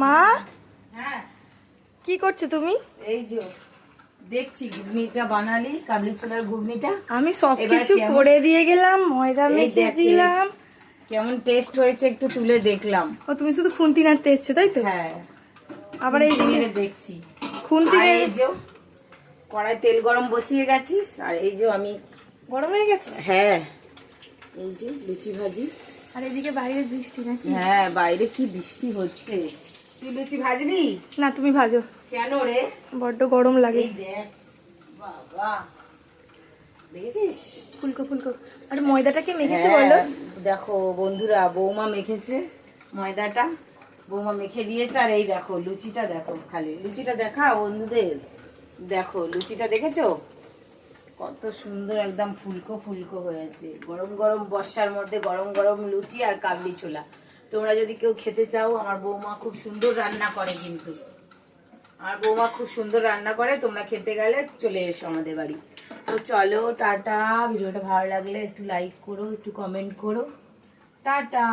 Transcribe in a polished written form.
মা হ্যাঁ কি করছো তুমি? এই যে দেখছি ঘুগনিটা বানালি, কাবলি ছোলার ঘুগনিটা। আমি সবকিছু এবার করে দিয়ে গেলাম, ময়দা এই মেখে দেখ, দিলাম। কেমন টেস্ট হয়েছে একটু তুলে দেখলাম। ও তুমি শুধু খুন্তি নাড়তে এসছো তাই তো? হ্যাঁ, আবার এই দিকে দেখছি। খুন্তি আর নেড়ে এই যে কড়াই তেল গরম বসিয়ে গেছিস, আর এই যে আমি গরম হয়ে গেছে। হ্যাঁ এই যে লুচি ভাজি। আর এদিকে বাইরে বৃষ্টি নাকি? হ্যাঁ বাইরে কি বৃষ্টি হচ্ছে। তুই লুচি ভাজবি? না তুমি ভাজো, কেন রে? বড্ড গরম লাগে। এই দেখ বাবা, দেখেছিস ফুলকো ফুলকো। আর ময়দাটা কে মেখেছে হ্যাঁ, বলো? দেখো বন্ধুরা, বৌমা মেখেছে ময়দাটা, বৌমা মেখে দিয়েছে। আর এই দেখো লুচিটা, দেখো খালি লুচিটা দেখা বন্ধুদের, দেখো লুচিটা দেখেছো কত সুন্দর, একদম ফুলকো ফুলকো হয়েছে। গরম গরম বর্ষার মধ্যে গরম গরম লুচি আর কাবলি ছোলা। তোমরা যদি কেউ খেতে চাও, আমার বৌমা খুব সুন্দর রান্না করে, কিন্তু আমার বৌমা খুব সুন্দর রান্না করে, তোমরা খেতে গেলে চলে এসো আমাদের বাড়ি। তো চলো টাটা। ভিডিওটা ভালো লাগলে একটু লাইক করো, একটু কমেন্ট করো। টাটা।